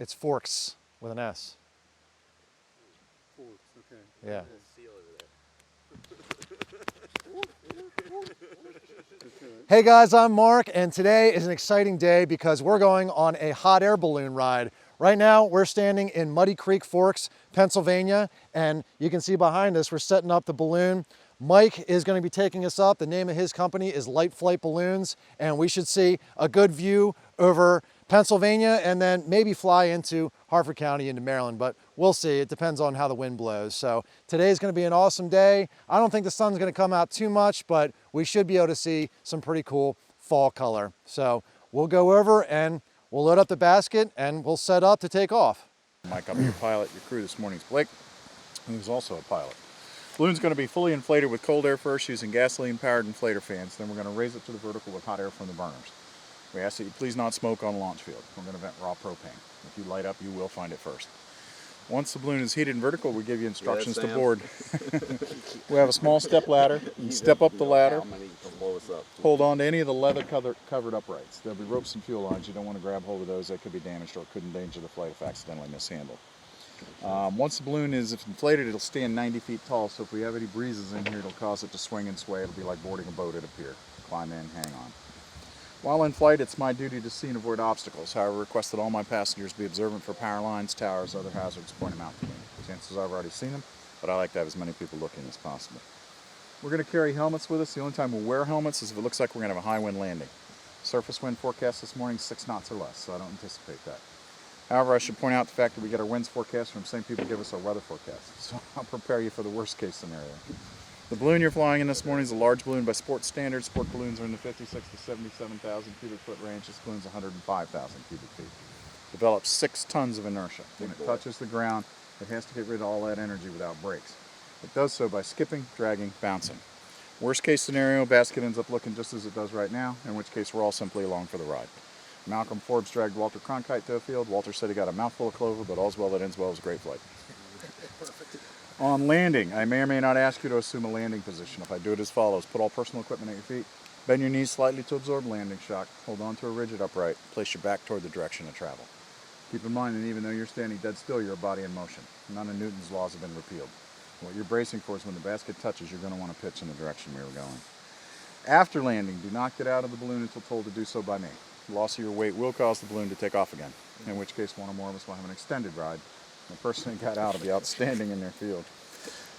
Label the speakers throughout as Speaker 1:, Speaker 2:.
Speaker 1: It's Forks with an S.
Speaker 2: Forks, okay.
Speaker 1: Yeah. Hey guys, I'm Mark, and today is an exciting day because we're going on a hot air balloon ride. Right now, we're standing in Muddy Creek Forks, Pennsylvania, and you can see behind us, we're setting up the balloon. Mike is going to be taking us up. The name of his company is Light Flight Balloons, and we should see a good view over Pennsylvania and then maybe fly into Harford County into Maryland, but we'll see. It depends on how the wind blows. So today's going to be an awesome day. I don't think the sun's going to come out too much, but we should be able to see some pretty cool fall color. So we'll go over and we'll load up the basket and we'll set up to take off.
Speaker 3: Mike, I'll be your pilot. Your crew this morning is Blake, who's also a pilot. Balloon's going to be fully inflated with cold air first using gasoline-powered inflator fans. Then we're going to raise it to the vertical with hot air from the burners. We ask that you please not smoke on the launch field. We're going to vent raw propane. If you light up, you will find it first. Once the balloon is heated and vertical, we give you instructions to board. We have a small step ladder. You step up the ladder, hold on to any of the leather covered uprights. There'll be ropes and fuel lines. You don't want to grab hold of those. They could be damaged or could endanger the flight if accidentally mishandled. Once the balloon is inflated, it'll stand 90 feet tall, so if we have any breezes in here, it'll cause it to swing and sway. It'll be like boarding a boat at a pier. Climb in, hang on. While in flight, it's my duty to see and avoid obstacles. However, I request that all my passengers be observant for power lines, towers, other hazards, point them out to me. Chances are I've already seen them, but I like to have as many people looking as possible. We're going to carry helmets with us. The only time we'll wear helmets is if it looks like we're going to have a high wind landing. Surface wind forecast this morning, 6 knots or less, so I don't anticipate that. However, I should point out the fact that we get our winds forecast from the same people give us our weather forecast, so I'll prepare you for the worst case scenario. The balloon you're flying in this morning is a large balloon by sport standards. Sport balloons are in the 56 to 77,000 cubic foot range. This balloon's 105,000 cubic feet. Develops 6 tons of inertia. When it touches the ground, it has to get rid of all that energy without brakes. It does so by skipping, dragging, bouncing. Worst case scenario, basket ends up looking just as it does right now, in which case we're all simply along for the ride. Malcolm Forbes dragged Walter Cronkite to a field. Walter said he got a mouthful of clover, but all's well that ends well. It was a great flight. On landing, I may or may not ask you to assume a landing position. If I do it as follows, put all personal equipment at your feet, bend your knees slightly to absorb landing shock, hold on to a rigid upright, place your back toward the direction of travel. Keep in mind that even though you're standing dead still, you're a body in motion. None of Newton's laws have been repealed. What you're bracing for is when the basket touches, you're going to want to pitch in the direction we were going. After landing, do not get out of the balloon until told to do so by me. Loss of your weight will cause the balloon to take off again, in which case one or more of us will have an extended ride. The person who got out will be outstanding in their field.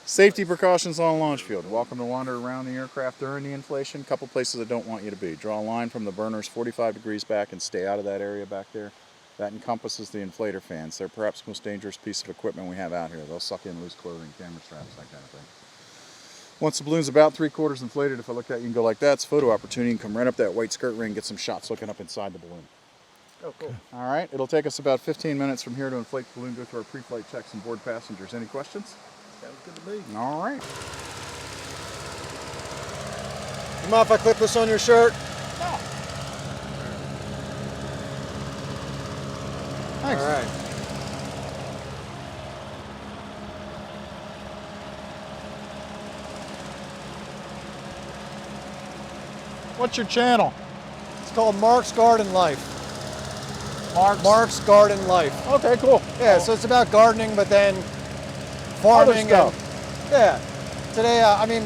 Speaker 3: Safety precautions on launch field. Welcome to wander around the aircraft during the inflation. A couple places I don't want you to be. Draw a line from the burners 45 degrees back and stay out of that area back there. That encompasses the inflator fans. They're perhaps the most dangerous piece of equipment we have out here. They'll suck in loose clothing, camera straps, that kind of thing. Once the balloon's about 3/4 inflated, if I look at it, you can go like that. It's a photo opportunity. You can come right up that white skirt ring and get some shots looking up inside the balloon.
Speaker 2: Oh, cool.
Speaker 3: All right, it'll take us about 15 minutes from here to inflate the balloon, go through our pre-flight checks and board passengers. Any questions?
Speaker 2: Sounds good to me.
Speaker 3: All right.
Speaker 1: You mind if I clip this on your shirt?
Speaker 3: No. Thanks.
Speaker 1: All right.
Speaker 3: What's your channel?
Speaker 1: It's called Mark's Garden Life. Mark's Garden Life.
Speaker 3: Okay, cool.
Speaker 1: Yeah, so it's about gardening, but then farming.
Speaker 3: Other
Speaker 1: And, yeah. Today, I mean,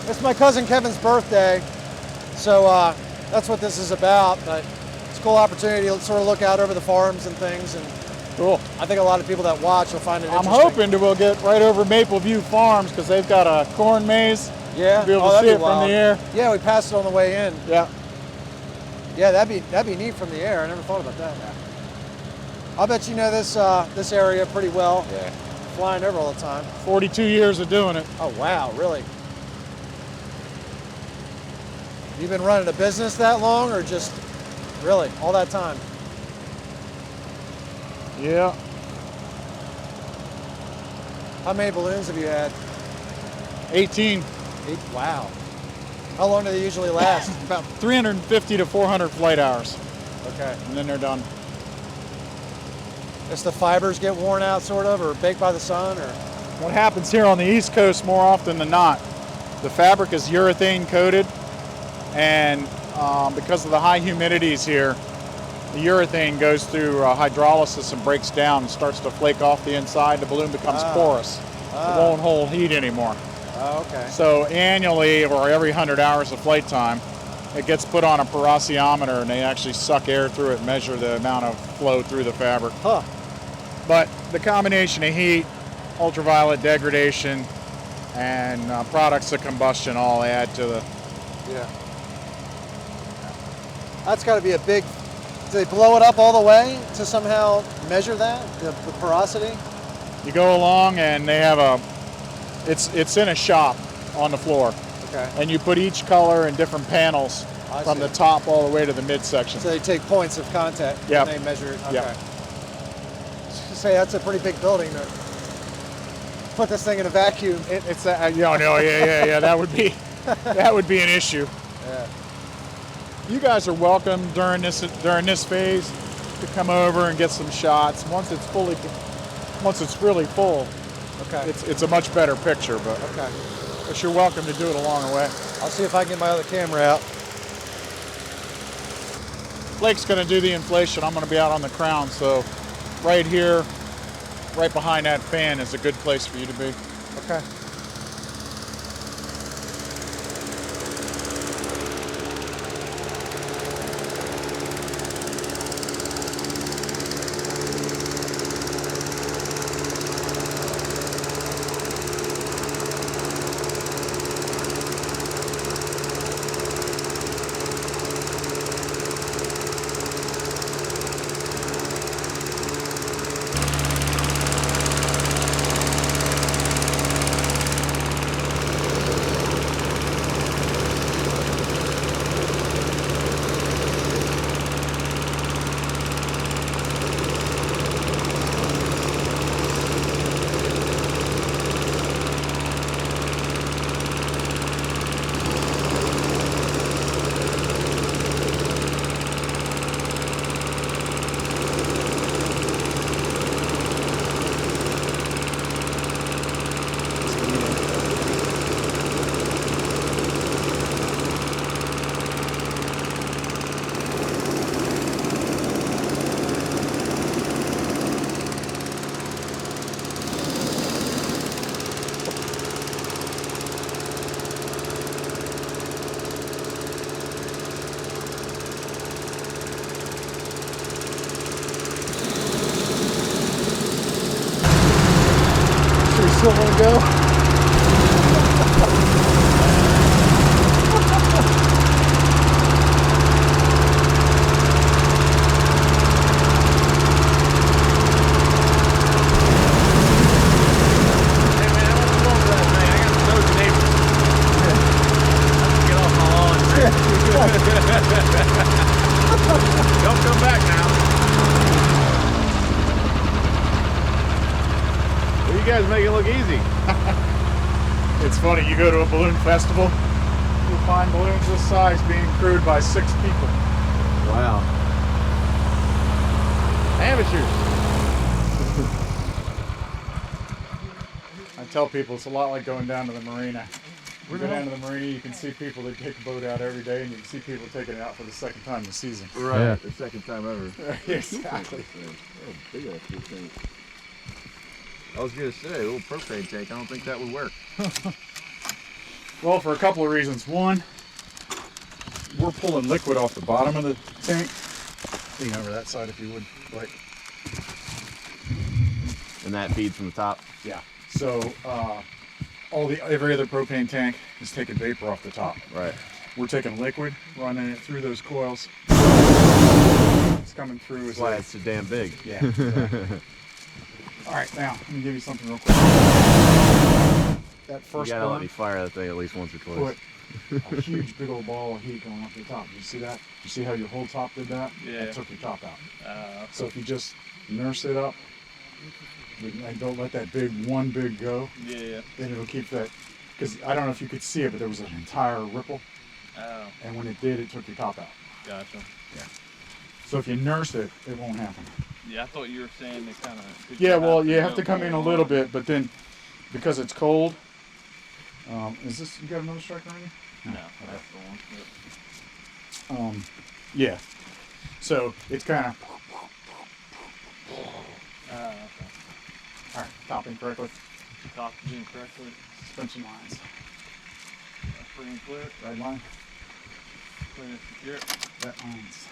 Speaker 1: it's my cousin Kevin's birthday, so that's what this is about. But it's a cool opportunity to sort of look out over the farms and things. And
Speaker 3: Cool.
Speaker 1: I think a lot of people that watch will find it
Speaker 3: I'm
Speaker 1: interesting.
Speaker 3: hoping we'll get right over Maple View Farms because they've got a corn maze.
Speaker 1: Yeah.
Speaker 3: Be able to
Speaker 1: that'd
Speaker 3: see
Speaker 1: be
Speaker 3: it from
Speaker 1: wild.
Speaker 3: the air.
Speaker 1: Yeah, we passed it on the way in.
Speaker 3: Yeah.
Speaker 1: Yeah, that'd be neat from the air. I never thought about that. Yeah. I'll bet you know this area pretty well.
Speaker 3: Yeah.
Speaker 1: Flying over all the time.
Speaker 3: 42 years of doing it.
Speaker 1: Oh wow, really? You've been running a business that long, or just really all that time?
Speaker 3: Yeah.
Speaker 1: How many balloons have you had?
Speaker 3: 18.
Speaker 1: Wow. How long do they usually last?
Speaker 3: About 350 to 400 flight hours,
Speaker 1: Okay.
Speaker 3: and then they're done.
Speaker 1: Guess the fibers get worn out, sort of, or baked by the sun, or?
Speaker 3: What happens here on the East Coast more often than not, the fabric is urethane coated, and because of the high humidities here, the urethane goes through hydrolysis and breaks down and starts to flake off the inside. The balloon becomes porous. It won't hold heat anymore.
Speaker 1: Oh, okay.
Speaker 3: So annually, or every 100 hours of flight time, it gets put on a porosity-ometer, and they actually suck air through it and measure the amount of flow through the fabric.
Speaker 1: Huh.
Speaker 3: But the combination of heat, ultraviolet degradation, and products of combustion all add to the...
Speaker 1: Yeah. That's got to be a big... Do they blow it up all the way to somehow measure that, the porosity?
Speaker 3: You go along and they have a... It's in a shop on the floor.
Speaker 1: Okay.
Speaker 3: And you put each color in different panels from
Speaker 1: see.
Speaker 3: the top all the way to the midsection.
Speaker 1: So they take points of contact
Speaker 3: Yep.
Speaker 1: and they measure it. Okay.
Speaker 3: Yep.
Speaker 1: Say that's a pretty big building to put this thing in a vacuum.
Speaker 3: It's yeah. That would be an issue.
Speaker 1: Yeah.
Speaker 3: You guys are welcome during this phase to come over and get some shots. Once it's really full,
Speaker 1: Okay.
Speaker 3: it's a much better picture. But you're welcome to do it along the way.
Speaker 1: I'll see if I can get my other camera out.
Speaker 3: Blake's going to do the inflation. I'm going to be out on the crown, so right here, right behind that fan is a good place for you to be.
Speaker 1: Okay. Still want to go?
Speaker 4: Don't come back now. Well, you guys make it look easy.
Speaker 3: It's funny, you go to a balloon festival, you find balloons this size being crewed by 6 people.
Speaker 4: Wow. Amateurs.
Speaker 3: I tell people it's a lot like going down to the marina. You go down to the marina, you can see people that take a boat out every day, and you can see people taking it out for the second time this season.
Speaker 4: Right.
Speaker 2: Yeah.
Speaker 4: The second time ever.
Speaker 3: Exactly.
Speaker 4: Oh, big ass this thing. I was gonna say, a little propane tank. I don't think that would work.
Speaker 3: Well, for a couple of reasons. One, we're pulling liquid off the bottom of the tank. Lean over that side if you would, like.
Speaker 4: And that feeds from the top.
Speaker 3: Yeah. So every other propane tank is taking vapor off the top.
Speaker 4: Right.
Speaker 3: We're taking liquid, running it through those coils. It's coming through.
Speaker 4: That's why it's so damn big.
Speaker 3: Yeah. Exactly. All right, now let me give you something real quick. That first
Speaker 4: You gotta let
Speaker 3: burn
Speaker 4: me fire that thing at least once or twice.
Speaker 3: put a huge big old ball of heat going off the top. You see that? You see how your whole top did that?
Speaker 2: Yeah.
Speaker 3: That took your top out. So if you just nurse it up and don't let that one big go,
Speaker 2: Yeah.
Speaker 3: then it'll keep that. Because I don't know if you could see it, but there was an entire ripple,
Speaker 2: Oh,
Speaker 3: and when it did, it took your top out.
Speaker 2: gotcha.
Speaker 3: So if you nurse it, it won't happen.
Speaker 2: Yeah, I thought you were saying it kind of.
Speaker 3: Yeah, well, you have to come in a little bit, but then because it's cold. Is this, you got another striker on you?
Speaker 2: No, that's the one.
Speaker 3: Yeah. So it's kind of.
Speaker 2: Okay.
Speaker 3: All right, topping correctly.
Speaker 2: Top being correctly.
Speaker 3: Suspension lines.
Speaker 2: Free and clear.
Speaker 3: Right line.
Speaker 2: Clear and secure.
Speaker 3: That lines.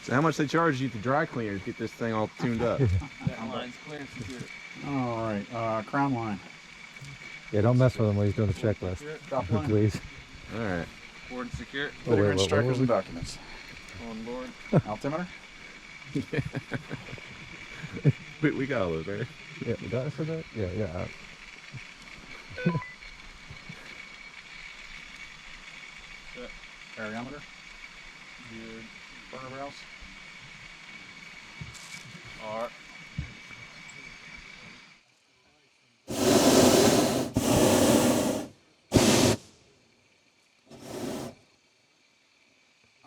Speaker 4: So how much they charge you at the dry cleaner to get this thing all tuned up?
Speaker 2: That line's clear and secure.
Speaker 3: All right, crown line.
Speaker 1: Yeah, don't mess with him when he's doing the checklist,
Speaker 2: Secure.
Speaker 3: Drop line.
Speaker 1: please.
Speaker 4: All right.
Speaker 2: Board secure.
Speaker 1: Oh, wait,
Speaker 3: Litter
Speaker 1: what
Speaker 3: and
Speaker 1: was
Speaker 3: strikers
Speaker 1: it?
Speaker 3: and documents.
Speaker 2: On board.
Speaker 3: Altimeter.
Speaker 4: We got all those, right?
Speaker 1: Yeah, we got it for that? Yeah, yeah.
Speaker 3: Areometer.
Speaker 2: Good.
Speaker 3: Burner barrels.
Speaker 2: R.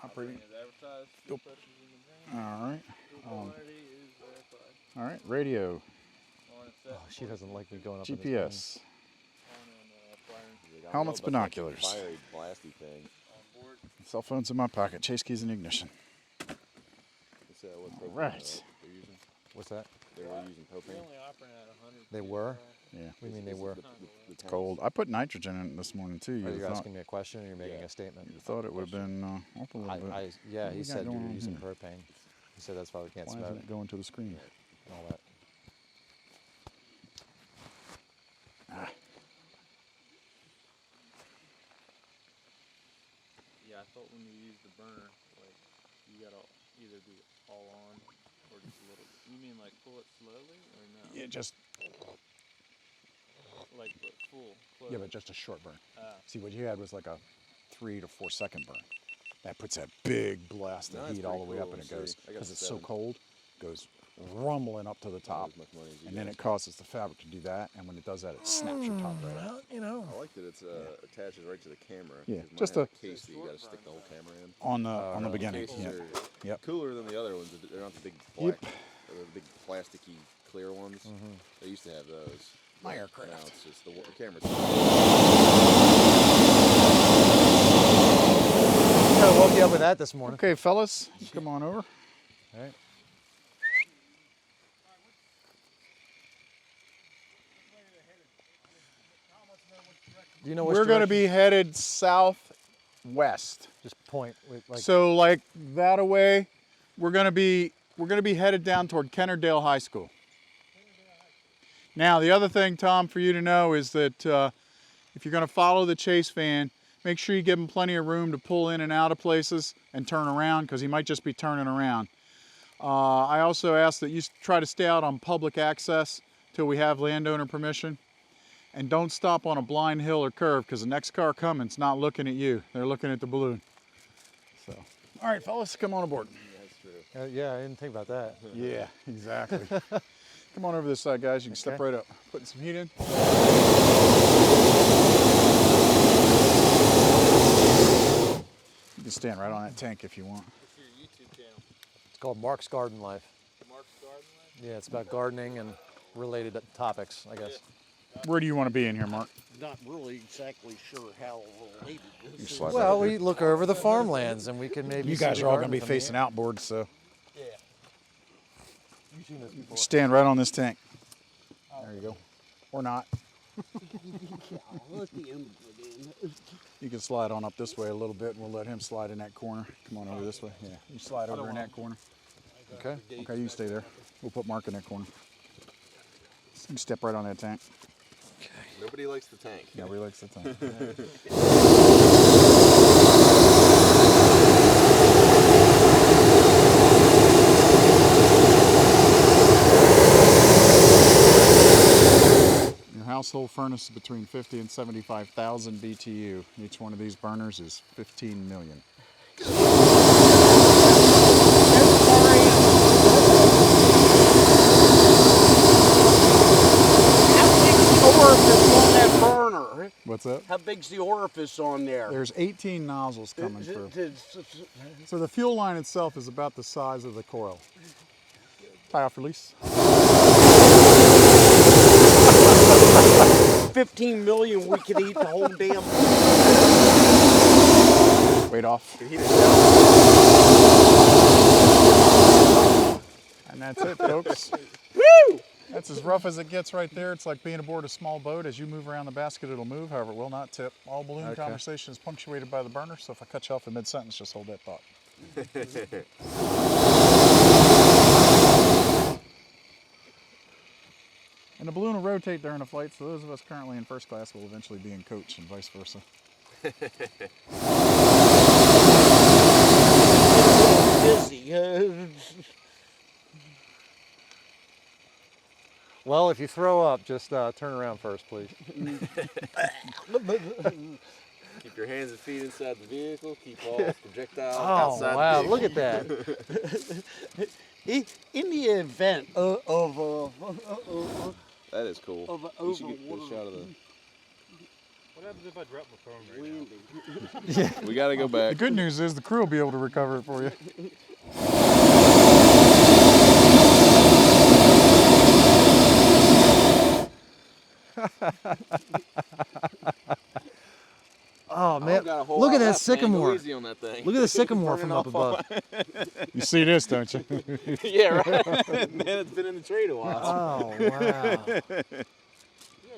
Speaker 3: Operating.
Speaker 2: Advertised.
Speaker 3: Nope. All right. All right. Radio.
Speaker 1: Oh, she doesn't like me going up in this
Speaker 3: GPS. Helmets, binoculars.
Speaker 4: Fiery, blasty thing.
Speaker 3: Cell phone's in my pocket. Chase keys in ignition.
Speaker 4: What
Speaker 3: All right.
Speaker 4: they're using?
Speaker 1: What's that?
Speaker 4: They were using propane.
Speaker 1: They were?
Speaker 3: Yeah.
Speaker 1: What do you mean they were?
Speaker 3: It's cold. I put nitrogen in it this morning too.
Speaker 1: Are
Speaker 3: You
Speaker 1: you
Speaker 3: thought,
Speaker 1: asking me a question or you're making a statement?
Speaker 3: you thought it would have been up a little bit.
Speaker 1: Yeah,
Speaker 3: What
Speaker 1: he
Speaker 3: we got
Speaker 1: said you
Speaker 3: going
Speaker 1: were
Speaker 3: on
Speaker 1: using
Speaker 3: here?
Speaker 1: propane. He said that's why we can't
Speaker 3: Why
Speaker 1: smoke
Speaker 3: isn't it going to the screen?
Speaker 1: and all that.
Speaker 2: Yeah, I thought when you use the burner, like, you gotta either be all on or just a little. You mean like pull it slowly or no?
Speaker 3: Yeah, just
Speaker 2: Like but full. Close.
Speaker 3: yeah, but just a short burn.
Speaker 2: Ah.
Speaker 3: See, what you had was like a 3 to 4 second burn. That puts that big blast of
Speaker 4: No, that's
Speaker 3: heat all the
Speaker 4: pretty
Speaker 3: way up,
Speaker 4: cool.
Speaker 3: and it
Speaker 4: See,
Speaker 3: goes
Speaker 4: I got
Speaker 3: because
Speaker 4: the
Speaker 3: it's so
Speaker 4: 7.
Speaker 3: cold, goes rumbling up to the top,
Speaker 4: as much money as you
Speaker 3: and then
Speaker 4: guys.
Speaker 3: it causes the fabric to do that. And when it does that, it snaps your top right out.
Speaker 1: You know.
Speaker 4: I like that it's attaches right to the camera.
Speaker 3: Yeah,
Speaker 4: 'cause mine
Speaker 3: just
Speaker 4: has
Speaker 3: a-
Speaker 4: case that you got to stick the whole camera in.
Speaker 3: On the beginning.
Speaker 4: Cases
Speaker 3: Yeah.
Speaker 4: are
Speaker 3: Yep.
Speaker 4: cooler than the other ones. They're not the big
Speaker 3: Yep.
Speaker 4: black, the big plasticky clear ones. They used to have those.
Speaker 3: My
Speaker 4: But
Speaker 3: aircraft.
Speaker 4: Now it's just the camera's.
Speaker 1: I woke you up with that this morning.
Speaker 3: Okay, fellas, come on over.
Speaker 1: All right. Do you know which
Speaker 3: We're going to
Speaker 1: direction?
Speaker 3: be headed southwest.
Speaker 1: Just point with like
Speaker 3: So like that away, we're going to be headed down toward Kennerdale High School. Now the other thing, Tom, for you to know is that if you're going to follow the chase van, make sure you give him plenty of room to pull in and out of places and turn around, because he might just be turning around. I also ask that you try to stay out on public access till we have landowner permission. And don't stop on a blind hill or curve, because the next car coming's not looking at you. They're looking at the balloon. So, all right, fellas, come on aboard.
Speaker 1: yeah, I didn't think about that.
Speaker 3: Yeah, exactly. Come on over this side, guys. You can step
Speaker 1: Okay.
Speaker 3: right up. Putting some heat in. You can stand right on that tank if you want.
Speaker 2: What's your YouTube channel?
Speaker 1: It's called Mark's Garden Life.
Speaker 2: Mark's Garden Life?
Speaker 1: Yeah, it's about gardening and related topics, I guess.
Speaker 3: Where do you want to be in here, Mark?
Speaker 5: Not really exactly sure how related
Speaker 3: You
Speaker 5: this is.
Speaker 3: slide
Speaker 1: Well,
Speaker 3: right
Speaker 1: we look over the farmlands and we can maybe
Speaker 3: You
Speaker 1: see
Speaker 3: guys
Speaker 1: the
Speaker 3: are all going
Speaker 1: garden
Speaker 3: to be
Speaker 1: from here.
Speaker 3: facing outboard, so
Speaker 5: Yeah. You've seen this before.
Speaker 3: stand right on this tank. There you go. Or not.
Speaker 5: Yeah, let the end of it in.
Speaker 3: You can slide on up this way a little bit, and we'll let him slide in that corner. Come on over this way. Yeah, you slide over in that corner.
Speaker 1: Okay.
Speaker 3: Okay, you stay there. We'll put Mark in that corner. You can step right on that tank.
Speaker 4: Nobody likes the tank.
Speaker 3: Yeah, relax the tank. Your household furnace is between 50 and 75,000 BTU. Each one of these burners is 15 million.
Speaker 5: Orifice on that burner.
Speaker 3: What's that?
Speaker 5: How big's the orifice on there?
Speaker 3: There's 18 nozzles coming through. So the fuel line itself is about the size of the coil. Tie off release.
Speaker 5: 15 million, we could eat the whole damn.
Speaker 3: Weight off.
Speaker 4: Can he just
Speaker 3: And that's it, folks.
Speaker 4: Woo!
Speaker 3: That's as rough as it gets right there. It's like being aboard a small boat. As you move around the basket, it'll move. However, it will not tip. All balloon conversation is punctuated by the burner, so if I cut you off in mid-sentence, just hold that thought. And the balloon will rotate during the flight, so those of us currently in first class will eventually be in coach and vice versa.
Speaker 5: Busy.
Speaker 1: Well, if you throw up, just turn around first, please.
Speaker 4: Keep your hands and feet inside the vehicle. Keep all projectiles
Speaker 1: Oh,
Speaker 4: outside
Speaker 1: wow,
Speaker 4: the vehicle.
Speaker 1: look at that.
Speaker 5: In the event of
Speaker 4: That is cool.
Speaker 5: Of an
Speaker 4: We should get a
Speaker 5: overworld.
Speaker 4: shot of the.
Speaker 2: What happens if I drop my phone right now?
Speaker 4: We gotta go
Speaker 3: The
Speaker 4: back.
Speaker 3: good news is the crew will be able to recover it for you.
Speaker 1: Oh, man.
Speaker 4: I've got a whole
Speaker 1: Look at
Speaker 4: lot
Speaker 1: that
Speaker 4: left, man. Go
Speaker 1: sycamore.
Speaker 4: easy on that thing.
Speaker 1: Look at the sycamore from
Speaker 4: Burning
Speaker 1: up
Speaker 4: off
Speaker 1: above.
Speaker 3: You see this, don't you?
Speaker 4: Yeah, right. Man, it's been in the trade a while.
Speaker 1: Oh, wow.
Speaker 5: yeah,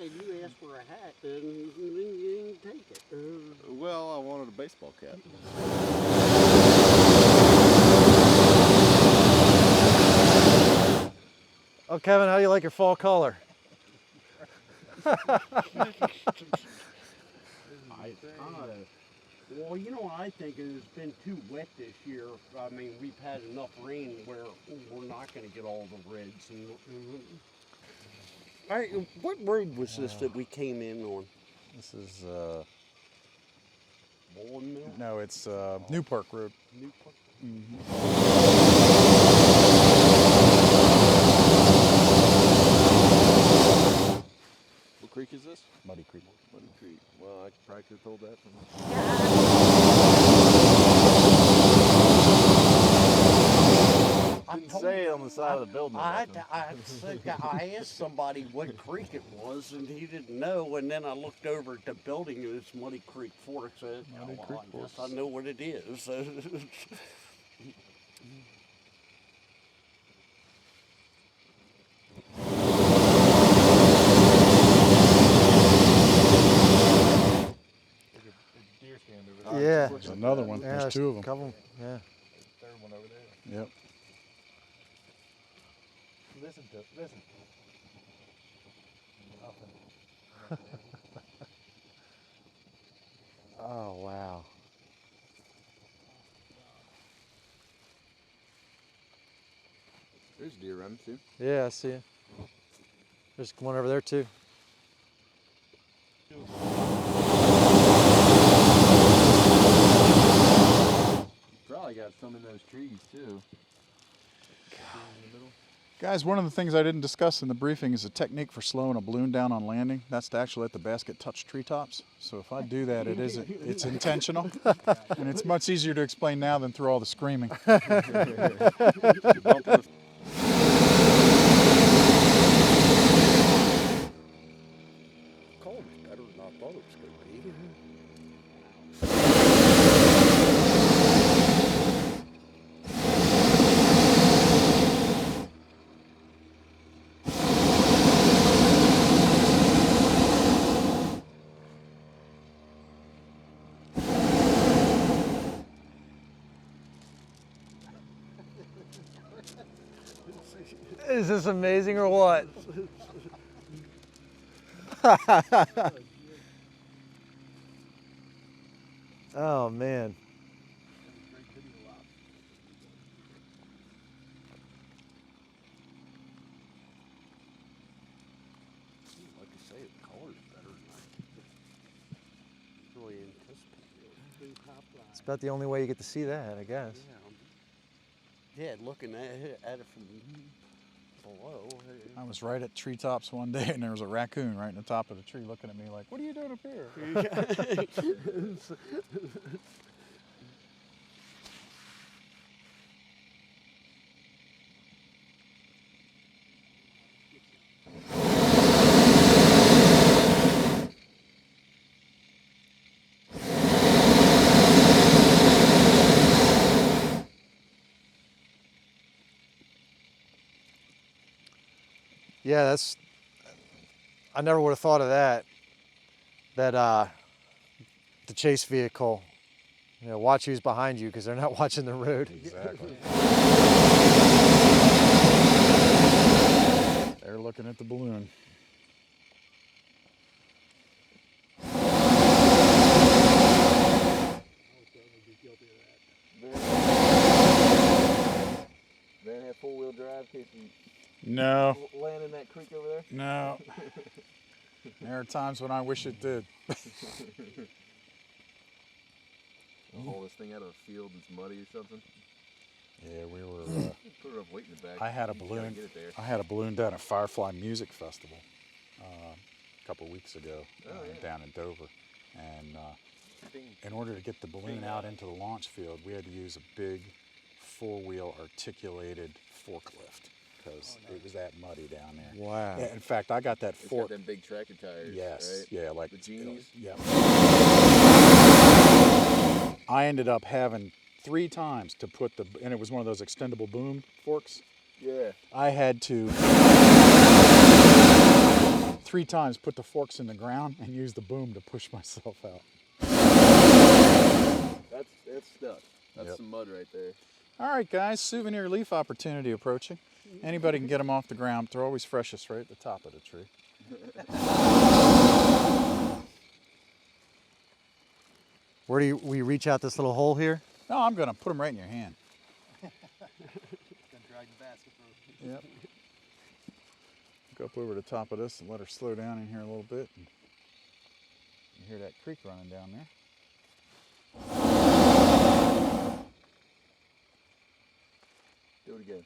Speaker 5: you asked for a hat and you didn't take it.
Speaker 4: Well, I wanted a baseball cap.
Speaker 1: Oh, Kevin, how do you like your fall color?
Speaker 5: Well, you know what I think is it's been too wet this year. I mean, we've had enough rain where we're not going to get all the reds. All right, what road was this that we came in on?
Speaker 1: This is,
Speaker 5: Bowling Mill?
Speaker 3: No, it's New Park Road.
Speaker 5: Newport?
Speaker 4: What creek is this?
Speaker 3: Muddy Creek.
Speaker 4: Muddy Creek. Well, I probably could have told that from. Didn't say it on the side of the building.
Speaker 5: I asked somebody what creek it was, and he didn't know. And then I looked over at the building, and it's Muddy Creek Forks. I guess I know what it is.
Speaker 2: Deer stand over there.
Speaker 1: yeah.
Speaker 3: There's another one.
Speaker 1: Yeah,
Speaker 3: There's two of them.
Speaker 1: Couple, yeah.
Speaker 2: Third one over there.
Speaker 3: Yep.
Speaker 2: Listen.
Speaker 1: Oh, wow.
Speaker 4: There's deer running too.
Speaker 1: Yeah, I see it. There's one over there, too.
Speaker 4: Probably got some in those trees too.
Speaker 3: Guys, one of the things I didn't discuss in the briefing is a technique for slowing a balloon down on landing. That's to actually let the basket touch treetops. So if I do that, it's intentional. And it's much easier to explain now than through all the screaming.
Speaker 5: Cold is better than I thought it was going to be.
Speaker 1: Is this amazing or what? Oh, man.
Speaker 5: Like I say, the color's better than I really anticipated.
Speaker 1: It's about the only way you get to see that, I guess.
Speaker 5: Yeah, looking at it from below.
Speaker 3: I was right at treetops one day and there was a raccoon right in the top of the tree looking at me like, what are you doing up here?
Speaker 1: Yeah, that's, I never would have thought of that. That the chase vehicle, you know, watch who's behind you because they're not watching the road.
Speaker 3: Exactly. They're looking at the balloon.
Speaker 4: Van have four-wheel drive in case you
Speaker 3: No,
Speaker 4: land in that creek over there?
Speaker 3: no. There are times when I wish it did.
Speaker 4: Haul this thing out of a field that's muddy or something.
Speaker 3: Yeah, we were.
Speaker 4: Put it up weight in the back.
Speaker 3: I had a
Speaker 4: You gotta
Speaker 3: balloon.
Speaker 4: Get it there.
Speaker 3: I had a balloon down at Firefly Music Festival a couple weeks ago down in Dover, and in order to get the balloon out into the launch field, we had to use a big four-wheel articulated forklift because it was that muddy down there.
Speaker 1: Wow.
Speaker 3: Yeah, in fact, I got that
Speaker 4: It's got
Speaker 3: fork.
Speaker 4: them big tractor tires.
Speaker 3: Yes,
Speaker 4: Right?
Speaker 3: yeah, like
Speaker 4: the genies.
Speaker 3: Yeah. I ended up having 3 times to put the, and it was one of those extendable boom forks.
Speaker 4: Yeah.
Speaker 3: I had to 3 times put the forks in the ground and use the boom to push myself out.
Speaker 4: That's stuff. That's
Speaker 3: Yep.
Speaker 4: some mud right there.
Speaker 3: All right, guys, souvenir leaf opportunity approaching. Anybody can get them off the ground. They're always freshest right at the top of the tree.
Speaker 1: Where do we reach out this little hole here?
Speaker 3: No, I'm going to put them right in your hand.
Speaker 2: Gonna drag the basket through.
Speaker 3: Yep. Go up over the top of this and let her slow down in here a little bit. And you hear that creek running down there.
Speaker 4: Do it again.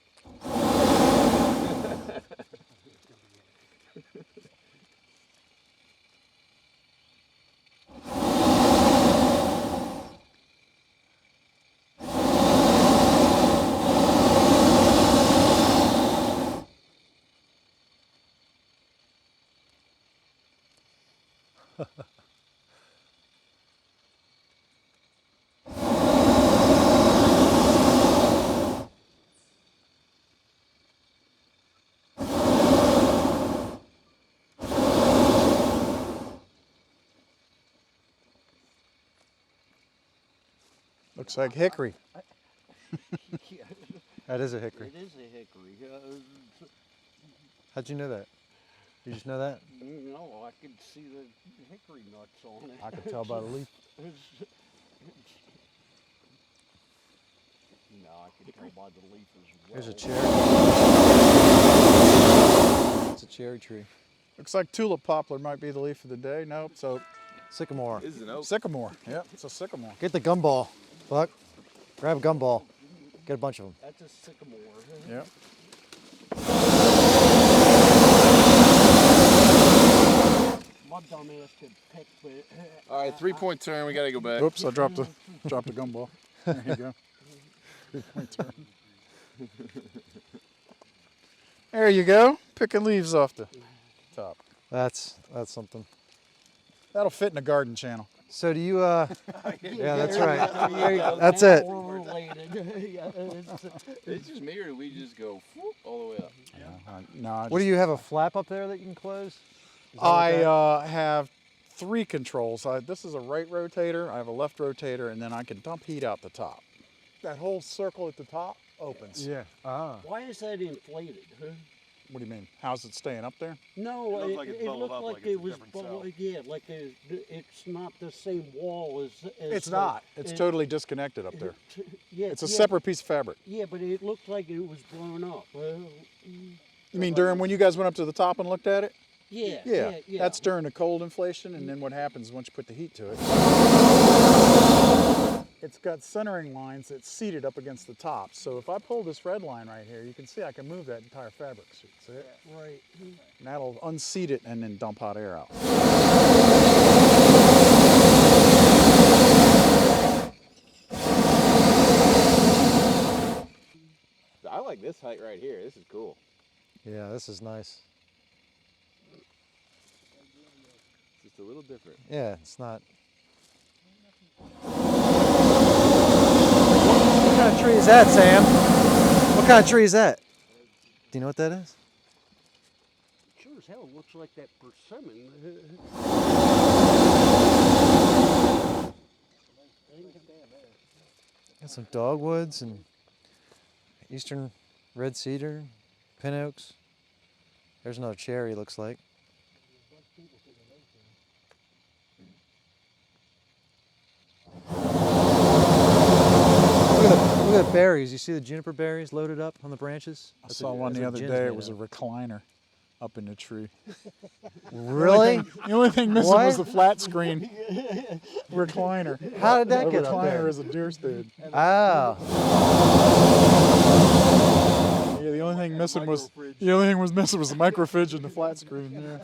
Speaker 3: Looks like hickory.
Speaker 5: Yeah,
Speaker 1: That is a hickory.
Speaker 5: it is a hickory.
Speaker 1: How'd you know that? You just know that?
Speaker 5: No, I could see the hickory nuts on it.
Speaker 3: I could tell by the leaf.
Speaker 5: No, I could tell by the leaf as well.
Speaker 1: There's a cherry. It's a cherry tree.
Speaker 3: Looks like tulip poplar might be the leaf of the day. Nope, so
Speaker 1: Sycamore.
Speaker 4: This is an oak.
Speaker 3: sycamore. Yep, it's a sycamore.
Speaker 1: Get the gumball, Buck. Grab a gumball. Get a bunch of them.
Speaker 5: That's a sycamore.
Speaker 3: Yep.
Speaker 5: My dumb ass could pick, but
Speaker 4: All right, 3-point turn. We gotta go back.
Speaker 3: Oops, I dropped the gumball. There you go. 3-point turn. There you go. Picking leaves off the top.
Speaker 1: That's something.
Speaker 3: That'll fit in the garden channel.
Speaker 1: So do you, yeah, that's right.
Speaker 5: There you go.
Speaker 1: That's
Speaker 5: Now
Speaker 1: it.
Speaker 5: we're related. Yeah,
Speaker 4: It's just me, or do we just go whoop, all the way up?
Speaker 3: No,
Speaker 1: What do you have, a flap up there that you can close? Is that what
Speaker 3: I
Speaker 1: that-
Speaker 3: have 3 controls. This is a right rotator, I have a left rotator, and then I can dump heat out the top. That whole circle at the top opens.
Speaker 1: Yeah. Ah.
Speaker 5: why is that inflated? Huh?
Speaker 3: What do you mean? How's it staying up there?
Speaker 5: No,
Speaker 2: It looks like it's bubbled
Speaker 5: looked
Speaker 2: up
Speaker 5: like
Speaker 2: like
Speaker 5: it
Speaker 2: it's a
Speaker 5: was
Speaker 2: different
Speaker 5: bubbled.
Speaker 2: cell.
Speaker 5: Yeah, like it's not the same wall as.
Speaker 3: It's
Speaker 5: the-
Speaker 3: not. It's
Speaker 5: it-
Speaker 3: totally disconnected up there.
Speaker 5: Yeah,
Speaker 3: It's a
Speaker 5: yeah,
Speaker 3: separate piece of fabric.
Speaker 5: Yeah, but it looked like it was blown up.
Speaker 3: You mean during when you guys went up to the top and looked at it?
Speaker 5: Yeah,
Speaker 3: Yeah,
Speaker 5: yeah.
Speaker 3: that's during the cold inflation, and then what happens once you put the heat to it? It's got centering lines that's seated up against the top. So if I pull this red line right here, you can see I can move that entire fabric suit. See it?
Speaker 5: right.
Speaker 3: And that'll unseat it and then dump hot air out.
Speaker 4: I like this height right here. This is cool.
Speaker 1: Yeah, this is nice.
Speaker 4: It's just a little different.
Speaker 1: Yeah, it's not. What kind of tree is that, Sam? What kind of tree is that? Do you know what that is?
Speaker 5: hell. It looks like that persimmon.
Speaker 1: Got some dogwoods and eastern red cedar, pin oaks. There's another cherry, looks like. Look at the berries. You see the juniper berries loaded up on the branches?
Speaker 3: I saw one the other day. It was a recliner up in the tree.
Speaker 1: Really?
Speaker 3: The only thing missing was the flat screen recliner.
Speaker 1: How did that
Speaker 3: a
Speaker 1: get up
Speaker 3: recliner
Speaker 1: there?
Speaker 3: is a deer stand.
Speaker 1: Oh.
Speaker 3: Yeah, the only thing missing was the microfridge and the flat screen. Yeah.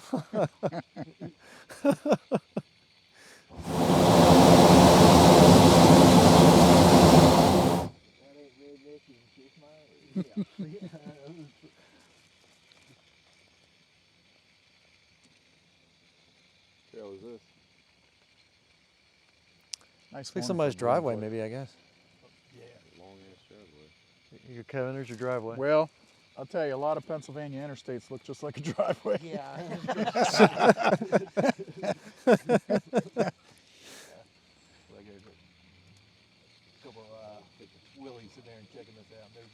Speaker 4: Trail is this?
Speaker 3: Nice.
Speaker 1: Looks like somebody's driveway, maybe, I guess.
Speaker 4: Long ass driveway.
Speaker 1: Your Kevin, there's your driveway.
Speaker 3: Well, I'll tell you, a lot of Pennsylvania interstates look just like a driveway.
Speaker 5: Yeah.
Speaker 2: Willie's sitting there and checking this out. There's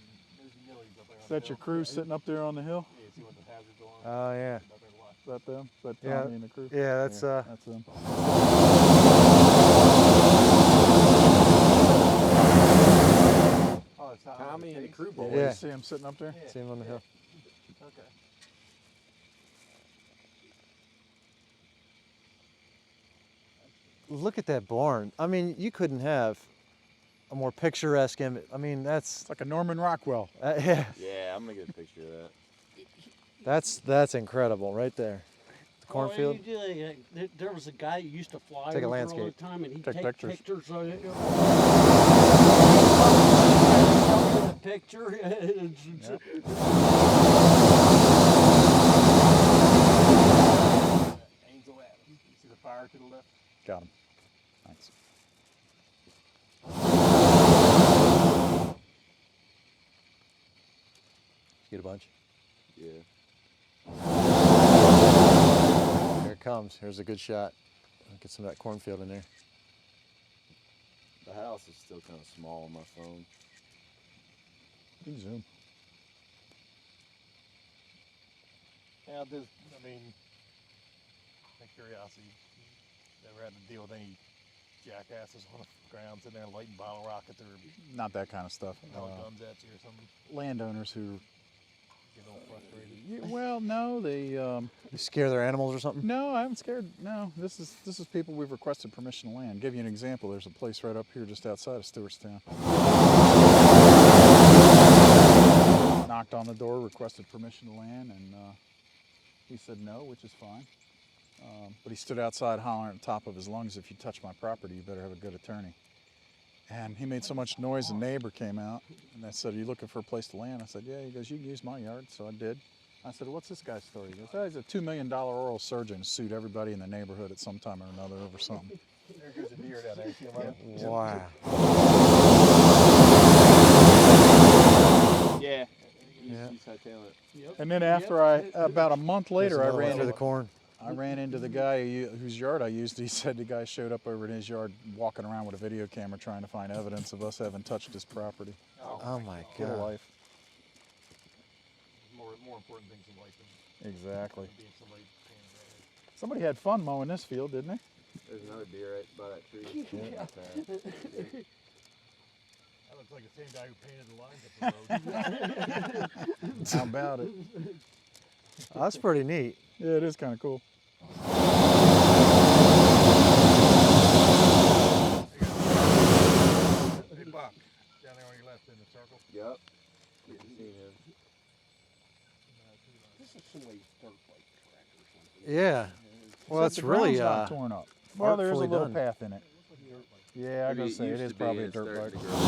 Speaker 2: Millie's up there.
Speaker 3: Is that your crew sitting up there on the hill?
Speaker 2: Yeah, see what the hazards are.
Speaker 1: Oh, yeah.
Speaker 2: Up there to watch.
Speaker 3: Is that them? Is that
Speaker 1: Yeah.
Speaker 3: Tommy and the crew?
Speaker 1: Yeah, that's
Speaker 3: That's them.
Speaker 2: Oh, it's
Speaker 4: Tommy and the crew boys.
Speaker 1: Yeah.
Speaker 3: You see him sitting up there?
Speaker 1: see him on the hill.
Speaker 2: Okay.
Speaker 1: Look at that barn. I mean, you couldn't have a more picturesque image. I mean, that's
Speaker 3: It's like a Norman Rockwell.
Speaker 1: yeah,
Speaker 4: Yeah, I'm gonna get a picture of that.
Speaker 1: that's incredible right there. The cornfield.
Speaker 5: There was a guy who used to fly
Speaker 1: Take a
Speaker 5: over all
Speaker 1: landscape.
Speaker 5: the time, and he'd
Speaker 3: Take
Speaker 5: take
Speaker 3: pictures.
Speaker 5: pictures of it. The picture.
Speaker 2: Angel Adams. You see the fire to the left?
Speaker 3: Got him. Thanks.
Speaker 1: Get a bunch.
Speaker 4: Yeah.
Speaker 1: Here it comes. Here's a good shot. Get some of that cornfield in there.
Speaker 4: The house is still kind of small on my phone.
Speaker 3: You can zoom.
Speaker 2: Yeah, this, I mean, out of curiosity, never had to deal with any jackasses on the ground sitting there lighting bottle rockets or
Speaker 3: Not that kind of stuff.
Speaker 2: throwing guns at you or something.
Speaker 3: Landowners who,
Speaker 2: Get all frustrated.
Speaker 3: well, no, they,
Speaker 1: You scare their animals or something?
Speaker 3: no, I'm scared. No, this is people we've requested permission to land. Give you an example. There's a place right up here just outside of Stewartstown. Knocked on the door, requested permission to land, and he said no, which is fine. But he stood outside hollering at the top of his lungs, "If you touch my property, you better have a good attorney." And he made so much noise, a neighbor came out, and I said, "Are you looking for a place to land?" I said, "Yeah." He goes, "You can use my yard." So I did. I said, "What's this guy's story?" He goes, "Oh, he's a $2 million oral surgeon who sued everybody in the neighborhood at some time or another over something."
Speaker 2: There goes a deer down there. See him running?
Speaker 1: Wow.
Speaker 4: Yeah.
Speaker 1: Yeah.
Speaker 4: He's hightailing it.
Speaker 3: And then after about a month later, I
Speaker 1: There's another one
Speaker 3: ran
Speaker 1: through the corn.
Speaker 3: into the guy whose yard I used. He said the guy showed up over in his yard walking around with a video camera trying to find evidence of us having touched his property.
Speaker 1: Oh my
Speaker 3: Get a
Speaker 1: God.
Speaker 3: life.
Speaker 2: More important things in life than
Speaker 3: Exactly.
Speaker 2: being somebody paying their head.
Speaker 3: Somebody had fun mowing this field, didn't they?
Speaker 4: There's another deer right by that tree.
Speaker 3: Yeah.
Speaker 2: That looks like the same guy who painted the lines up the road.
Speaker 3: How about it?
Speaker 1: Oh, that's pretty neat.
Speaker 3: Yeah, it is kind of cool.
Speaker 2: Hey, Buck, down there on your left in the circle.
Speaker 4: Yup. You can see him.
Speaker 5: This is somebody's dirt bike track or something.
Speaker 1: Yeah. Well,
Speaker 3: Except
Speaker 1: it's
Speaker 3: the
Speaker 1: really
Speaker 3: ground's not torn up. Well, there's a
Speaker 1: artfully
Speaker 3: little
Speaker 1: done.
Speaker 3: path in it. Yeah, I
Speaker 4: Maybe
Speaker 3: gotta say it
Speaker 4: used
Speaker 3: is
Speaker 4: to be,
Speaker 3: probably a
Speaker 4: it's
Speaker 3: dirt
Speaker 4: starting
Speaker 3: bike.
Speaker 4: to grow.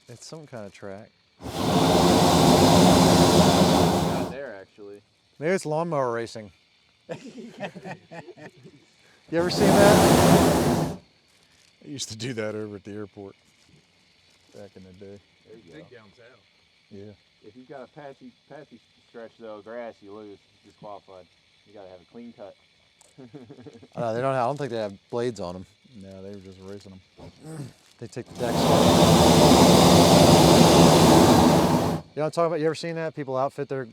Speaker 1: It's some kind of track.
Speaker 4: Not there actually.
Speaker 1: Maybe it's lawnmower racing. You ever seen that?
Speaker 3: I used to do that over at the airport back in the day.
Speaker 4: There you go.
Speaker 2: Big down south.
Speaker 3: Yeah.
Speaker 4: If you've got a patchy stretch though, grass, you lose. You're disqualified. You gotta have a clean cut.
Speaker 1: They don't. I don't think they have blades on them.
Speaker 3: Yeah, they were just racing them.
Speaker 1: They take the decks off. You know what I'm talking about? You ever seen that? People outfit their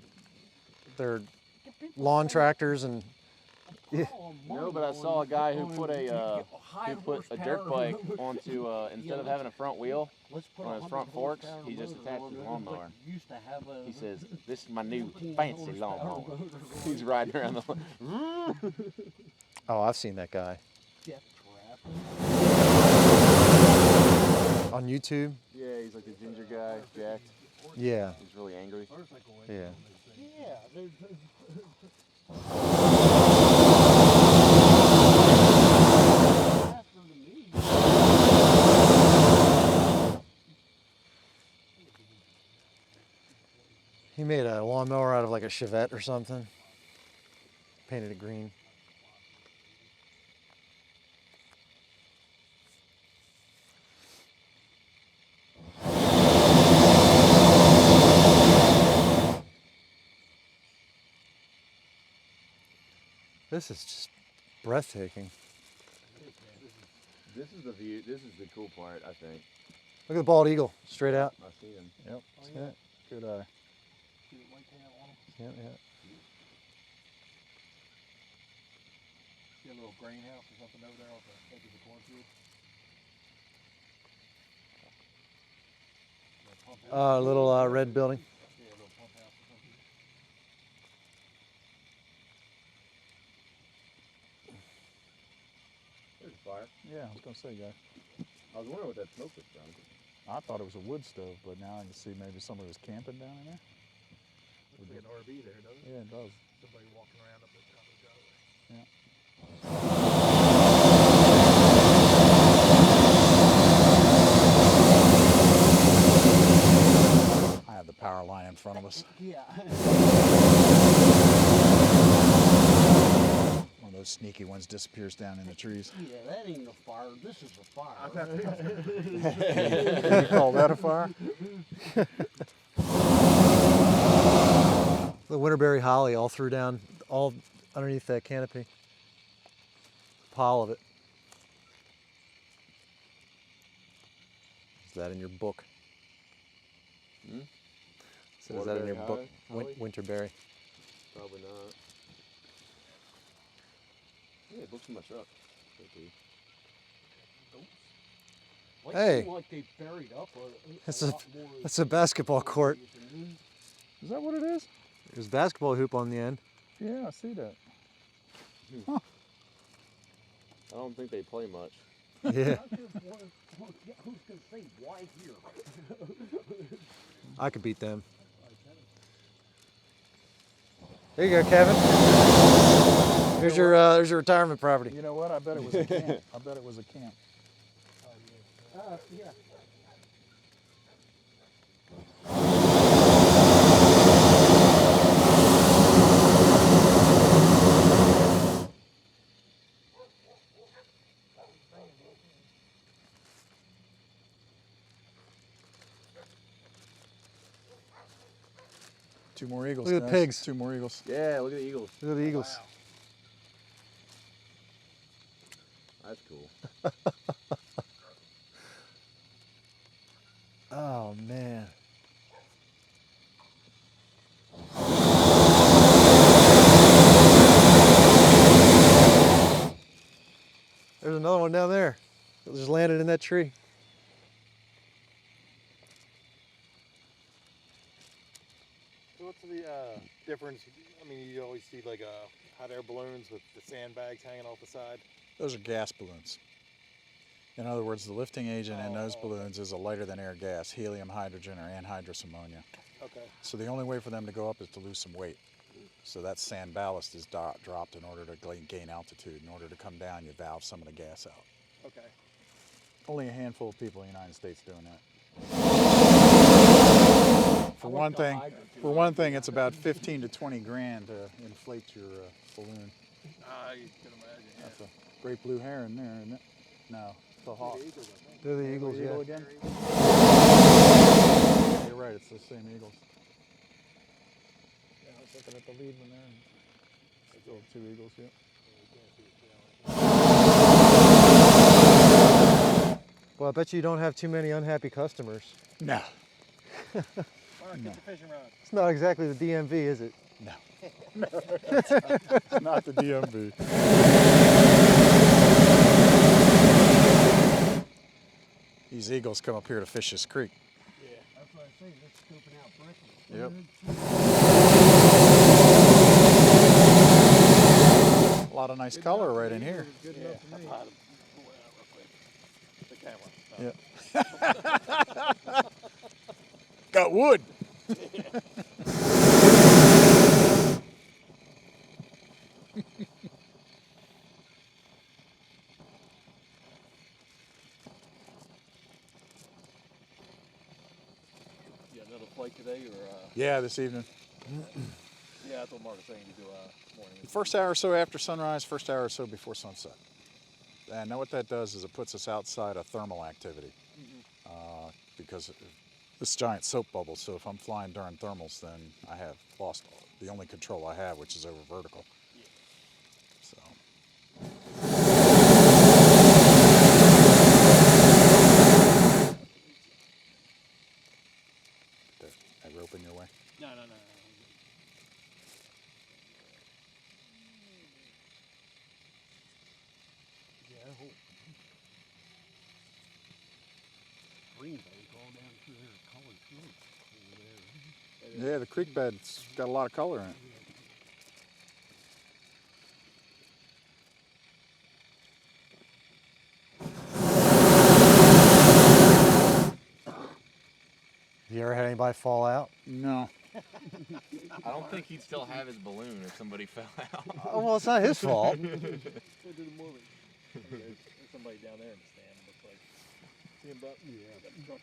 Speaker 1: lawn tractors and
Speaker 4: No, but I saw a guy who put a dirt bike onto instead of having a front wheel on his front forks, he just attached his lawnmower. He says, "This is my new fancy lawnmower." He's riding around the.
Speaker 1: oh, I've seen that guy on YouTube.
Speaker 4: Yeah, he's like the ginger guy, jacked.
Speaker 1: Yeah,
Speaker 4: He's really angry.
Speaker 1: yeah. He made a lawnmower out of like a Chevette or something. Painted it green. This is just breathtaking.
Speaker 4: This is the view. This is the cool part, I think.
Speaker 1: Look at the bald eagle, straight out.
Speaker 4: I see him.
Speaker 3: Yep. See that? Good eye.
Speaker 1: Yeah, yeah.
Speaker 2: See a little greenhouse or something over there off the edge of the cornfield?
Speaker 1: Little red building.
Speaker 2: Yeah, a little pump house or something.
Speaker 4: There's a fire.
Speaker 3: Yeah, I was gonna say, guy.
Speaker 4: I was wondering what that smoke was from.
Speaker 3: I thought it was a wood stove, but now I can see maybe somebody was camping down in there.
Speaker 2: Looks like an RV there, doesn't it?
Speaker 3: Yeah, it does.
Speaker 2: Somebody walking around up at the top of the driveway.
Speaker 3: I have the power line in front of us.
Speaker 5: Yeah.
Speaker 3: One of those sneaky ones disappears down in the trees.
Speaker 5: Yeah, that ain't a fire. This is a fire.
Speaker 3: You call that a fire?
Speaker 1: The winterberry holly all through down, all underneath that canopy. Pile of it. Is that in your book?
Speaker 4: Hmm?
Speaker 1: So is that in your book?
Speaker 4: Holly?
Speaker 1: Winterberry.
Speaker 4: Probably not. Yeah, it looks in my truck. Could be.
Speaker 1: Hey.
Speaker 5: Seem like they buried up
Speaker 1: That's
Speaker 5: a
Speaker 1: a
Speaker 5: lot more
Speaker 1: that's a basketball court.
Speaker 3: Is that what it is?
Speaker 1: There's a basketball hoop on the end.
Speaker 3: Yeah, I see that.
Speaker 4: I don't think they play much.
Speaker 1: Yeah,
Speaker 5: Who's gonna say why here?
Speaker 1: I could beat them. There you go, Kevin. There's your retirement property.
Speaker 3: You know what? I bet it was a camp. I bet it was a camp.
Speaker 5: Yeah.
Speaker 3: 2 more eagles.
Speaker 1: Look at the
Speaker 3: guys.
Speaker 1: pigs.
Speaker 3: 2 more eagles.
Speaker 4: Yeah, look at the eagles.
Speaker 1: Look at the eagles.
Speaker 4: That's cool.
Speaker 1: Oh man. There's another one down there. It just landed in that tree.
Speaker 2: So what's the difference? I mean, you always see like hot air balloons with the sandbags hanging off the side.
Speaker 3: Those are gas balloons. In other words, the lifting agent in those balloons is a lighter than air gas, helium, hydrogen, or anhydrous ammonia.
Speaker 2: Okay.
Speaker 3: So the only way for them to go up is to lose some weight. So that sand ballast is dropped in order to gain altitude. In order to come down, you valve some of the gas out.
Speaker 2: Okay.
Speaker 3: Only a handful of people in the United States doing that. For one thing, it's about 15 to 20 grand to inflate your balloon.
Speaker 2: I can imagine. Yeah.
Speaker 3: That's a great blue heron there, isn't it? No, it's a hawk.
Speaker 1: They're the eagles,
Speaker 3: Eagle
Speaker 1: yeah.
Speaker 3: again? You're right, it's the same eagles. Looking at the lead one there. Still 2 eagles, yeah.
Speaker 1: Well, I bet you don't have too many unhappy customers.
Speaker 3: No.
Speaker 2: Mark, get the fishing rod.
Speaker 1: It's not exactly the DMV, is it?
Speaker 3: No. It's not the DMV. These eagles come up here to fish this creek.
Speaker 2: Yeah.
Speaker 5: That's what I say. Let's scoping out breakfast.
Speaker 3: Yep. A lot of nice color right in here.
Speaker 2: Good enough for me. The camera.
Speaker 3: Yeah. Got wood.
Speaker 2: You got another flight today, or?
Speaker 3: Yeah, this evening.
Speaker 2: Yeah, that's what Mark was saying. You do morning.
Speaker 3: First hour or so after sunrise, first hour or so before sunset. And now what that does is it puts us outside of thermal activity. Because this giant soap bubble, so if I'm flying during thermals, then I have lost the only control I have, which is over vertical. So. That rope in your way?
Speaker 2: No.
Speaker 5: Yeah, I hope. Green bank all down through there, colored fruit over there.
Speaker 3: Yeah, the creek bed's got a lot of color in it.
Speaker 1: You ever had anybody fall out?
Speaker 3: No.
Speaker 4: I don't think he'd still have his balloon if somebody fell out.
Speaker 1: Oh, well, it's not his fault.
Speaker 2: Go do the movie. There's somebody down there in the stand. Looks like. See him, Buck? Yeah.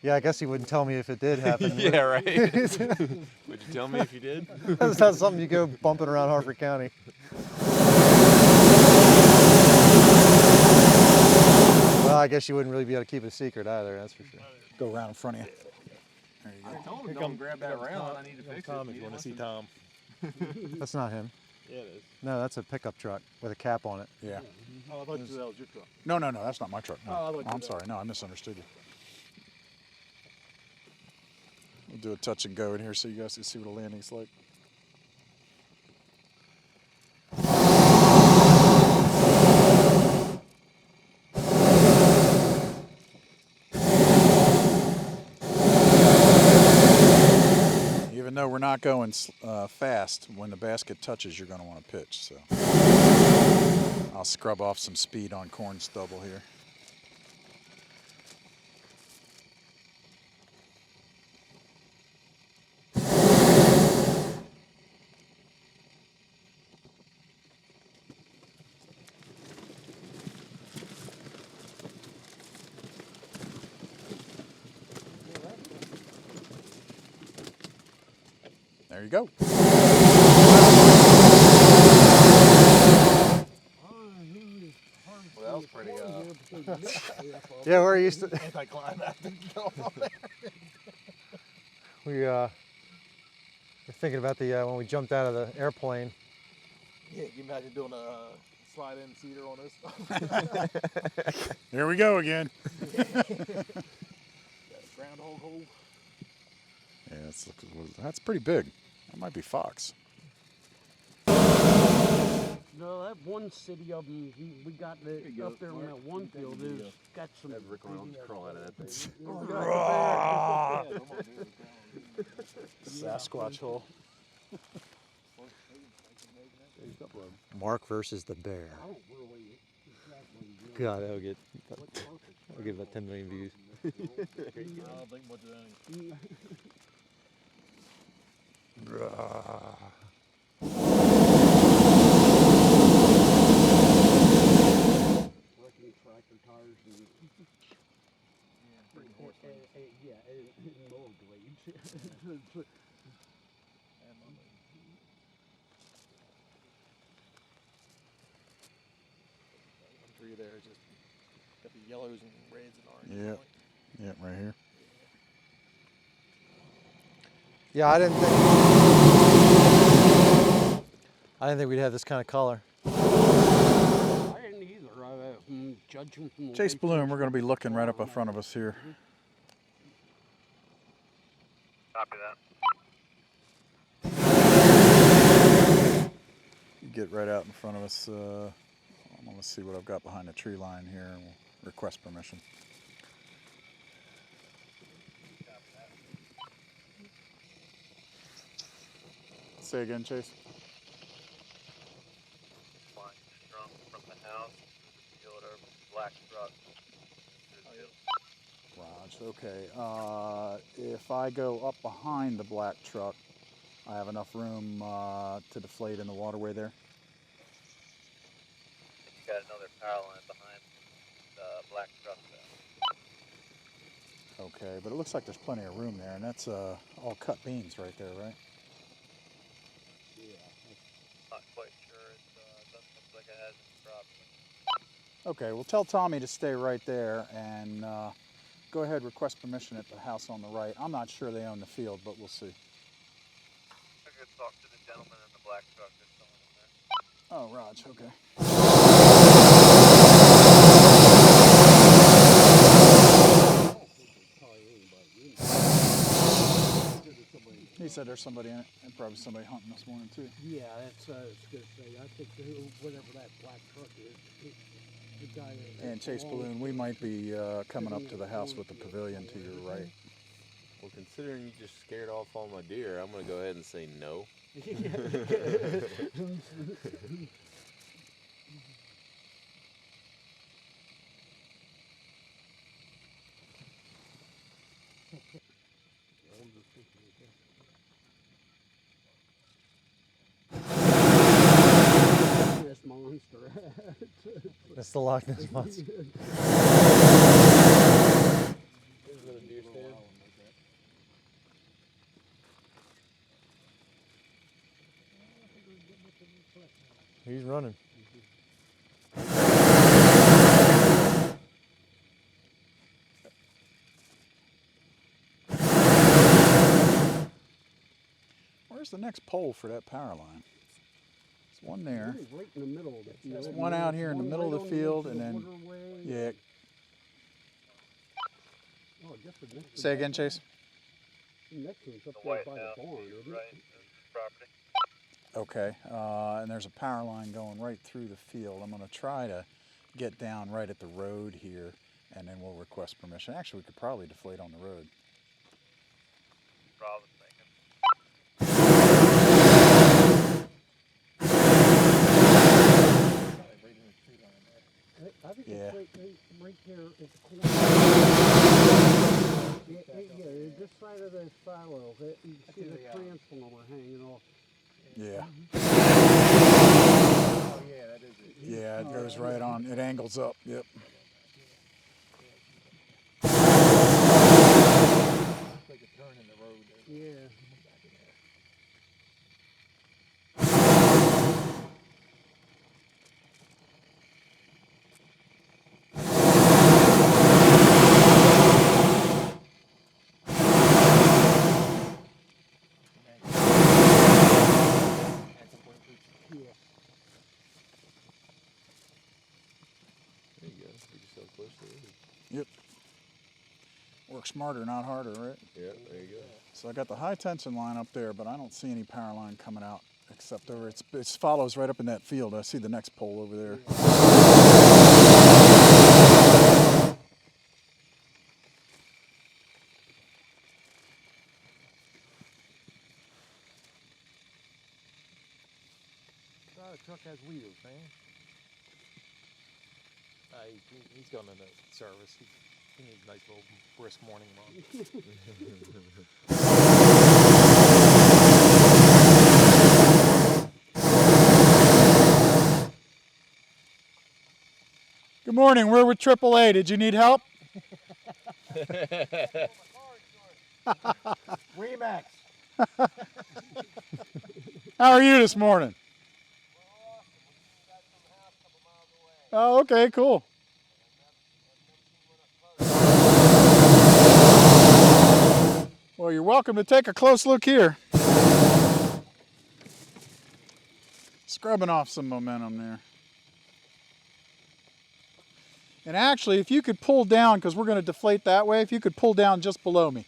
Speaker 1: Yeah, I guess he wouldn't tell me if it did happen.
Speaker 4: Yeah, right. Would you tell me if you did?
Speaker 1: That's not something you go bumping around Harford County. Well, I guess you wouldn't really be able to keep it a secret either, that's for sure.
Speaker 3: Go around in front of you. There you
Speaker 4: I
Speaker 3: go.
Speaker 4: told him don't grab that round. I need to fix
Speaker 2: Tom,
Speaker 4: it.
Speaker 2: if
Speaker 4: He
Speaker 2: you want to see
Speaker 4: didn't
Speaker 2: Tom.
Speaker 1: That's not him.
Speaker 2: Yeah, it is.
Speaker 1: No, that's a pickup truck with a cap on it.
Speaker 3: Yeah.
Speaker 2: Oh, I thought you said that was your truck.
Speaker 3: No, that's not my truck. No.
Speaker 2: Oh, I thought you
Speaker 3: I'm
Speaker 2: did.
Speaker 3: sorry. No, I misunderstood you. We'll do a touch and go in here so you guys can see what a landing's like. Even though we're not going fast, when the basket touches, you're going to want to pitch. So I'll scrub off some speed on corn stubble here. There you go.
Speaker 4: Well, that was pretty.
Speaker 1: Yeah, we're used to.
Speaker 2: Anticlimactic.
Speaker 1: We were thinking about the when we jumped out of the airplane.
Speaker 2: Yeah, can you imagine doing a slide-in cedar on this?
Speaker 3: There we go again.
Speaker 2: Groundhog hole.
Speaker 3: Yeah, that's pretty big. That might be fox.
Speaker 5: No, that one city of them, we got up there on that one field is got some.
Speaker 4: Have Rick Reynolds crawl out of that thing.
Speaker 3: Sasquatch hole.
Speaker 1: Mark versus the bear.
Speaker 5: I don't really exactly.
Speaker 1: God, that'll get. I'll get about 10 million views.
Speaker 2: I don't think much of anything.
Speaker 5: Wrecking tractor tires and yeah, and mower blades.
Speaker 2: Tree there is just got the yellows and reds and oranges.
Speaker 3: Yep. Yep, right here.
Speaker 1: Yeah, I didn't think. I didn't think we'd have this kind of color.
Speaker 5: I didn't either. Judging from the
Speaker 3: Chase
Speaker 5: way
Speaker 3: Balloon,
Speaker 5: fish
Speaker 3: we're going to be
Speaker 5: were
Speaker 3: looking right up in
Speaker 5: performing.
Speaker 3: front of us here.
Speaker 2: Copy that.
Speaker 3: Get right out in front of us. I'm going to see what I've got behind the tree line here and we'll request permission. Say again, Chase.
Speaker 2: Line strung from the house to the field or black truck to the field.
Speaker 3: Raj, okay. If I go up behind the black truck, I have enough room to deflate in the waterway there?
Speaker 2: You got another power line behind the black truck though.
Speaker 3: Okay, but it looks like there's plenty of room there, and that's all cut beams right there, right?
Speaker 2: Not quite sure. It doesn't look like it has any problem.
Speaker 3: Okay, well tell Tommy to stay right there and go ahead, request permission at the house on the right. I'm not sure they own the field, but we'll see.
Speaker 2: I could talk to the gentleman in the black truck that's going in there.
Speaker 3: Oh, Raj, okay. He said there's somebody in it, and probably somebody hunting this morning too.
Speaker 5: Yeah, that's it's good to say. I think whatever that black truck is, the guy.
Speaker 3: And Chase Balloon, we might be coming up to the house with the pavilion to your right.
Speaker 4: Well, considering you just scared off all my deer, I'm gonna go ahead and say no.
Speaker 5: This monster.
Speaker 1: That's the Loch Ness Monster. He's running.
Speaker 3: Where's the next pole for that power line? There's one there.
Speaker 5: Right in the middle of it.
Speaker 3: There's one out here in the middle of the field, and then, yeah.
Speaker 5: Oh, just the next
Speaker 3: Say again, Chase?
Speaker 5: next one's up
Speaker 2: The
Speaker 5: there
Speaker 2: White
Speaker 5: by
Speaker 2: House
Speaker 5: the barn,
Speaker 2: to your
Speaker 5: isn't
Speaker 2: right
Speaker 5: it?
Speaker 2: of the property.
Speaker 3: Okay, and there's a power line going right through the field. I'm going to try to get down right at the road here, and then we'll request permission. Actually, we could probably deflate on the road.
Speaker 2: Probably thinking.
Speaker 5: I think
Speaker 3: Yeah.
Speaker 5: it's right there at the corner. Yeah, this side of the silo, you can see the transformer hanging off.
Speaker 3: Yeah.
Speaker 2: Oh yeah, that is it.
Speaker 3: Yeah, it goes right on. It angles up. Yep.
Speaker 2: It's like a turn in the road there.
Speaker 5: Yeah. Yeah.
Speaker 4: There you go. You're just so close to it.
Speaker 3: Yep. Work smarter, not harder, right?
Speaker 4: Yeah, there you go.
Speaker 3: So I got the high tension line up there, but I don't see any power line coming out except over. It follows right up in that field. I see the next pole over there.
Speaker 2: The truck has wheels, man. He's going into service. He needs a nice little brisk morning run.
Speaker 3: Good morning. We're with AAA. Did you need help?
Speaker 2: Remax.
Speaker 3: How are you this morning? Oh, okay, cool. Well, you're welcome to take a close look here. Scrubbing off some momentum there. And actually, if you could pull down, because we're going to deflate that way, if you could pull down just below me.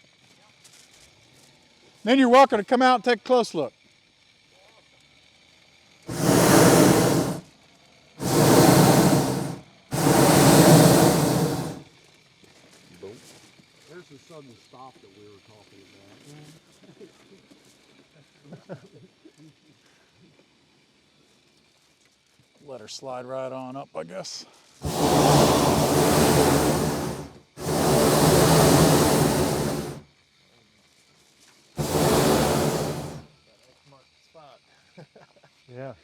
Speaker 3: Then you're welcome to come out and take a close look.
Speaker 5: There's the sudden stop that we were talking about.
Speaker 3: Let her slide right on up, I guess.
Speaker 1: Yeah.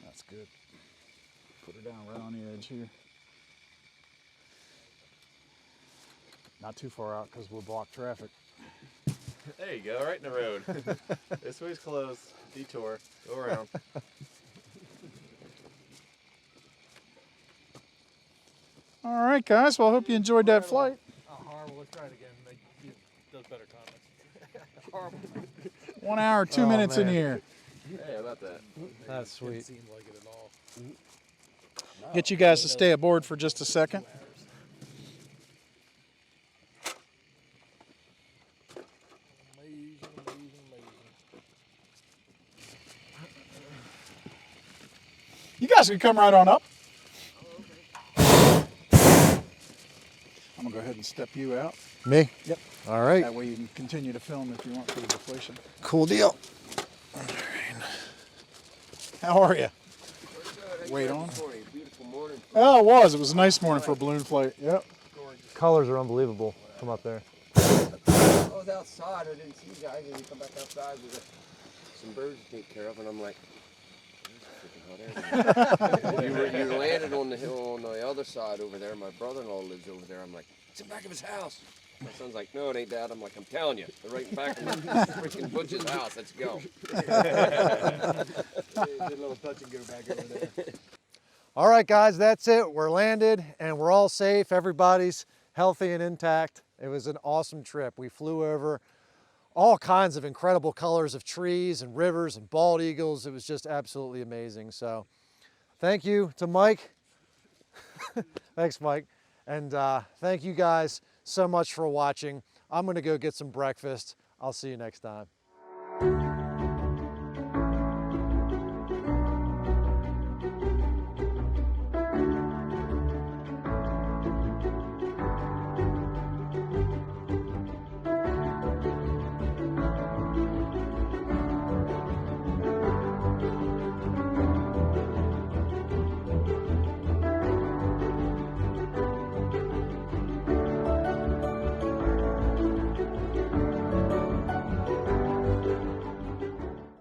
Speaker 3: That's good. Put her down right on the edge here. Not too far out because we'll block traffic.
Speaker 4: There you go, right in the road. This way's closed. Detour. Go around.
Speaker 3: All right, guys. Well, I hope you enjoyed that flight.
Speaker 2: Oh, horrible. Let's try it again. Give those better comments. Horrible.
Speaker 3: 1 hour, 2 minutes in the air.
Speaker 4: Hey, how about that?
Speaker 1: That's sweet.
Speaker 2: Didn't seem like it at all.
Speaker 3: Get you guys to stay aboard for just a second.
Speaker 2: Amazing.
Speaker 3: You guys can come right on up. I'm gonna go ahead and step you out.
Speaker 1: Me?
Speaker 3: Yep.
Speaker 1: All right.
Speaker 3: That way you can continue to film if you want for the deflation.
Speaker 1: Cool deal.
Speaker 3: How are you? Wait on.
Speaker 4: Beautiful morning.
Speaker 3: Oh, it was. It was a nice morning for a balloon flight. Yep.
Speaker 1: Colors are unbelievable from up there.
Speaker 6: I was outside. I didn't see you guys, and you come back outside. We got some birds to take care of, and I'm like, "This is freaking hot air." You landed on the hill on the other side over there. My brother-in-law lives over there. I'm like, "It's in the back of his house." My son's like, "No, it ain't, Dad." I'm like, "I'm telling you, they're right in back of freaking Butch's house. Let's go." Did a little touch and go back over there.
Speaker 1: All right, guys, that's it. We're landed and we're all safe. Everybody's healthy and intact. It was an awesome trip. We flew over all kinds of incredible colors of trees and rivers and bald eagles. It was just absolutely amazing. So thank you to Mike. Thanks, Mike. And thank you guys so much for watching. I'm gonna go get some breakfast. I'll see you next time.